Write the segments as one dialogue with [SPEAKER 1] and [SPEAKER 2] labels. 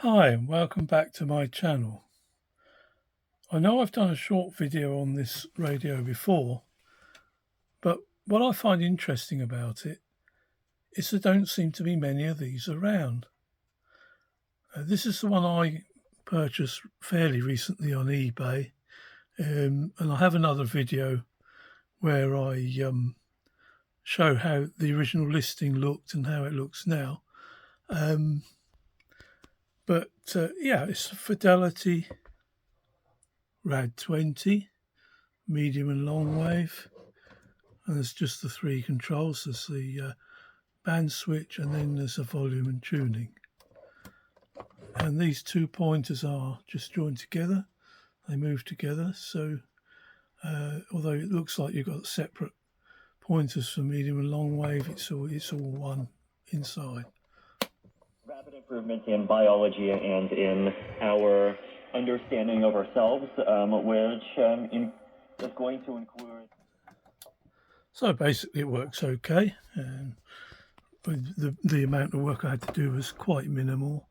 [SPEAKER 1] Hi and welcome back to my channel. I know I've done a short video on this radio before, but what I find interesting about it is there don't seem to be many of these around. This is the one I purchased fairly recently on eBay, and I have another video where I show how the original listing looked and how it looks now. Yeah, it's a Fidelity Rad20, medium and long wave, and there's just the three controls. There's the band switch, and then there's a volume and tuning. And these two pointers are just joined together. They move together. So although it looks like you've got separate pointers for medium and long wave, it's all one inside.
[SPEAKER 2] Rapid improvement in biology and in our understanding of ourselves, which is going to include.
[SPEAKER 1] So basically it works okay. The amount of work I had to do was quite minimal.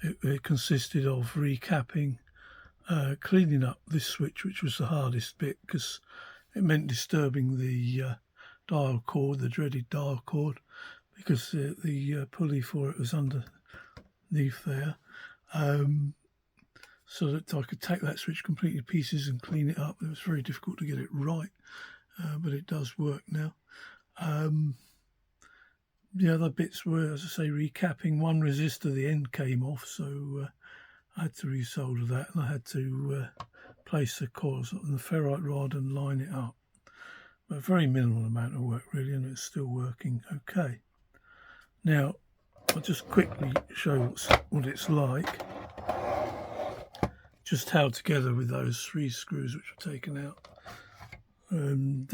[SPEAKER 1] It consisted of recapping, cleaning up this switch, which was the hardest bit because it meant disturbing the dial cord, the dreaded dial cord, because the pulley for it was underneath there. So that I could take that switch completely to pieces and clean it up. It was very difficult to get it right, but it does work now. The other bits were, as I say, recapping. One resistor, the end came off, so I had to resolder that, and I had to place the coils on the ferrite rod and line it up. But a very minimal amount of work, really, and it's still working okay. Now, I'll just quickly show what it's like. Just held together with those three screws which were taken out. And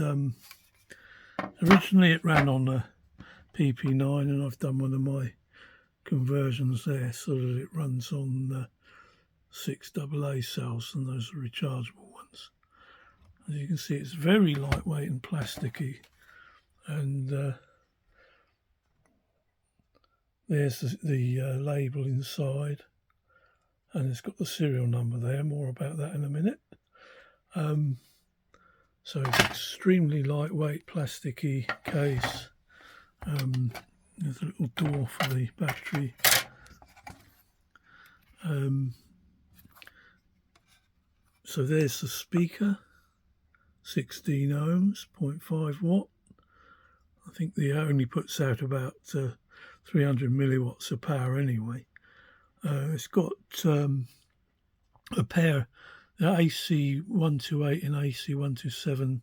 [SPEAKER 1] originally it ran on a PP9, and I've done one of my conversions there so that it runs on 6 AA cells, and those are rechargeable ones. As you can see, it's very lightweight and plasticky, and there's the label inside, and it's got the serial number there. More about that in a minute. So it's extremely lightweight, plasticky case. There's a little door for the battery. So there's the speaker, 16 ohms, 0.5 watt. I think the only puts out about 300 milliwatts of power anyway. It's got a pair, the AC128 and AC127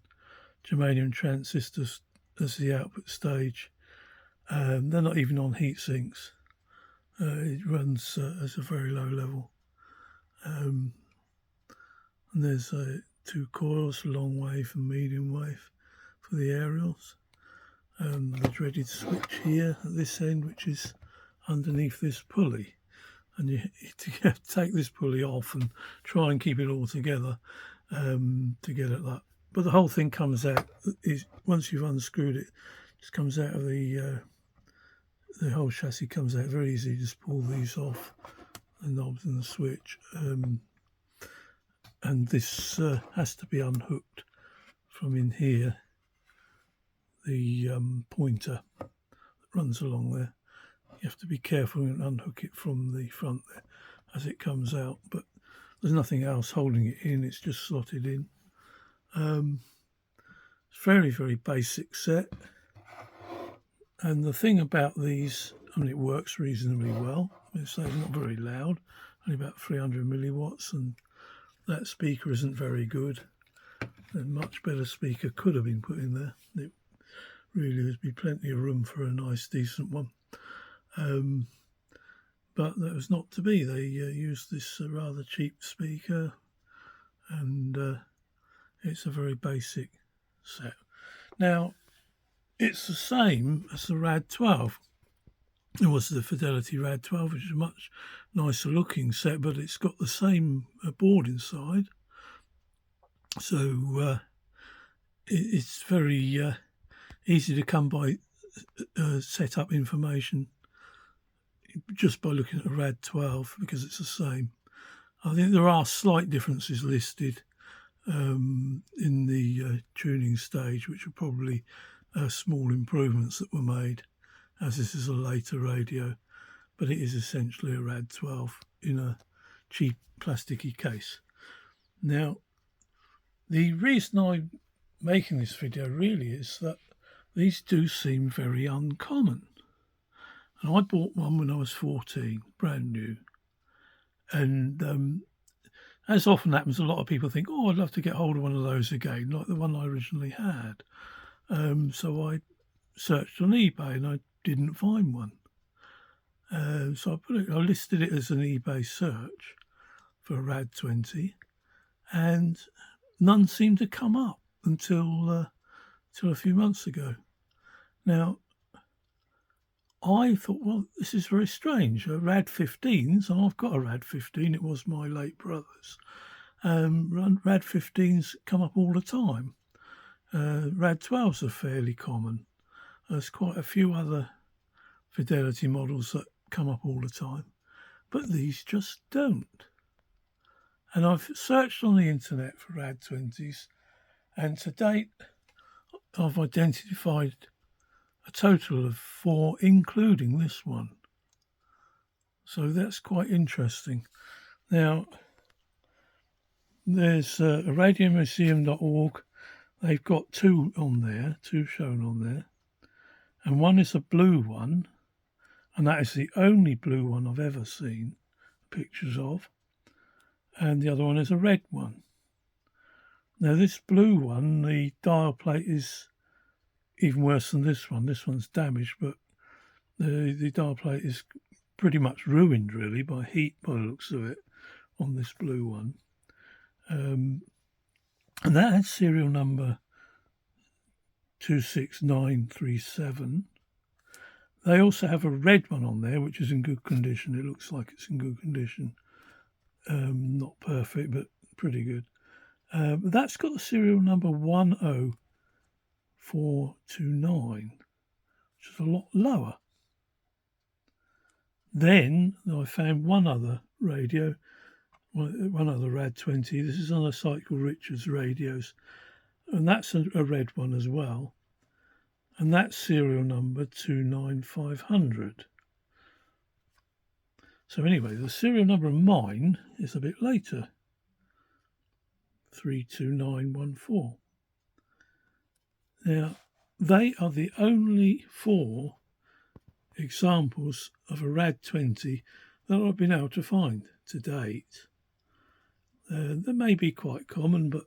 [SPEAKER 1] germanium transistors as the output stage. They're not even on heat sinks. It runs as a very low level. And there's two coils, long wave and medium wave for the aerials. The dreaded switch here at this end, which is underneath this pulley. And you have to take this pulley off and try and keep it all together to get at that. But the whole thing comes out, once you've unscrewed it, it just comes out of the whole chassis comes out very easy. You just pull these off, the knobs and the switch. And this has to be unhooked from in here, the pointer that runs along there. You have to be careful and unhook it from the front there as it comes out, but there's nothing else holding it in, it's just slotted in. It's very, very basic set. And the thing about these, I mean, it works reasonably well. It's not very loud, only about 300 milliwatts, and that speaker isn't very good. A much better speaker could have been put in there. It really would be plenty of room for a nice, decent one. But that was not to be. They used this rather cheap speaker, and it's a very basic set. Now, it's the same as the Rad12. It was the Fidelity Rad12, which is a much nicer looking set, but it's got the same board inside. So it's very easy to come by setup information. just by looking at a Rad12 because it's the same. I think there are slight differences listed in the tuning stage, which are probably small improvements that were made, as this is a later radio, but it is essentially a Rad12 in a cheap plasticky case. Now, the reason I'm making this video really is that these do seem very uncommon. And I bought one when I was 14, brand new. And as often happens, a lot of people think, oh, I'd love to get hold of one of those again, like the one I originally had. So I searched on eBay and I didn't find one. So I listed it as an eBay search for a Rad20, and none seemed to come up until a few months ago. Now, I thought, well, this is very strange. Rad15s, and I've got a Rad15, it was my late brother's. Rad15s come up all the time. Rad12s are fairly common. There's quite a few other Fidelity models that come up all the time, but these just don't. And I've searched on the internet for Rad20s, and to date I've identified a total of 4, including this one. So that's quite interesting. Now, there's radiomuseum.org. They've got 2 on there, 2 shown on there. And one is a blue one, and that is the only blue one I've ever seen pictures of. And the other one is a red one. Now, this blue one, the dial plate is even worse than this one. This one's damaged, but the dial plate is pretty much ruined, really, by heat, by the looks of it, on this blue one. And that has serial number 26937. They also have a red one on there, which is in good condition. It looks like it's in good condition. Not perfect, but pretty good. But that's got the serial number 10429, which is a lot lower. Then I found one other radio, one other Rad20. This is on a site called Richard's Radios, and that's a red one as well. And that's serial number 29500. So anyway, the serial number of mine is a bit later, 32914. Now, they are the only 4 examples of a Rad20 that I've been able to find to date. They may be quite common, but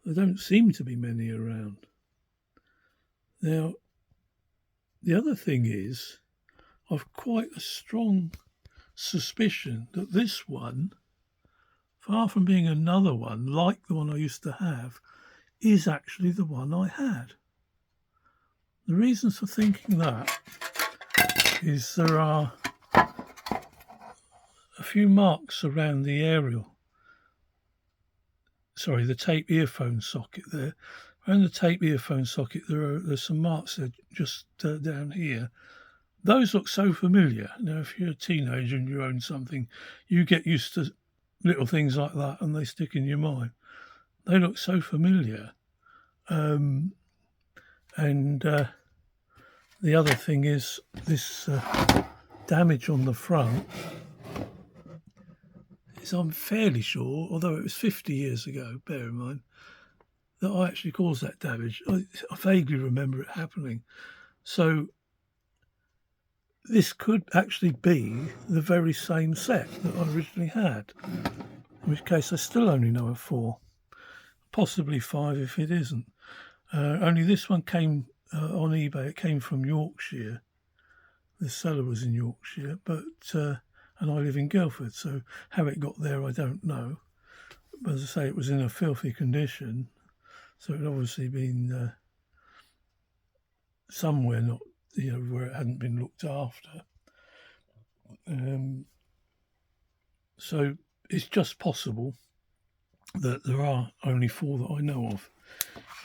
[SPEAKER 1] there don't seem to be many around. Now, the other thing is, I've quite a strong suspicion that this one, far from being another one like the one I used to have, is actually the one I had. The reasons for thinking that is there are a few marks around the the tape earphone socket there. Around the tape earphone socket, there's some marks there just down here. Those look so familiar. Now, if you're a teenager and you own something, you get used to little things like that and they stick in your mind. They look so familiar. And the other thing is this damage on the front. I'm fairly sure, although it was 50 years ago, bear in mind, that I actually caused that damage. I vaguely remember it happening. So this could actually be the very same set that I originally had, in which case I still only know of 4, possibly 5 if it isn't. Only this one came on eBay. It came from Yorkshire. The seller was in Yorkshire, but and I live in Guildford, so how it got there I don't know. But as I say, it was in a filthy condition, so it had obviously been somewhere not, where it hadn't been looked after. So it's just possible that there are only 4 that I know of.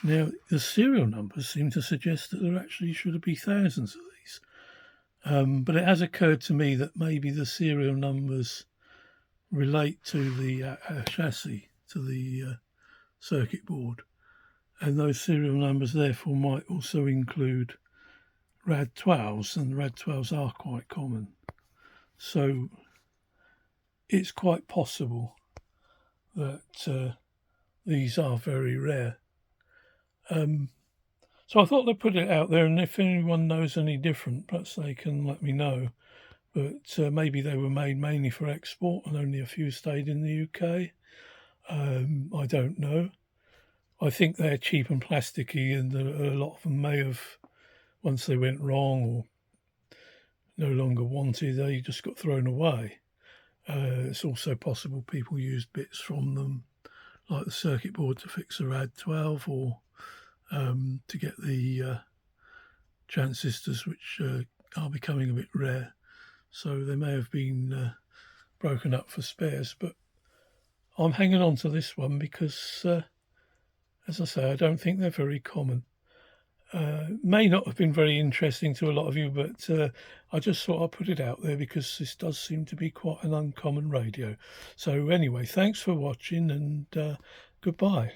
[SPEAKER 1] Now, the serial numbers seem to suggest that there actually should be thousands of these. But it has occurred to me that maybe the serial numbers relate to the chassis, to the circuit board, and those serial numbers therefore might also include Rad12s, and Rad12s are quite common. So it's quite possible that these are very rare. So I thought I'd put it out there, and if anyone knows any different, perhaps they can let me know. But maybe they were made mainly for export and only a few stayed in the UK. I don't know. I think they're cheap and plasticky, and a lot of them may have, once they went wrong or no longer wanted, they just got thrown away. It's also possible people used bits from them, like the circuit board, to fix a Rad12 or to get the transistors, which are becoming a bit rare. So they may have been broken up for spares, but I'm hanging on to this one because, as I say, I don't think they're very common. May not have been very interesting to a lot of you, but I just thought I'd put it out there because this does seem to be quite an uncommon radio. So anyway, thanks for watching, and goodbye.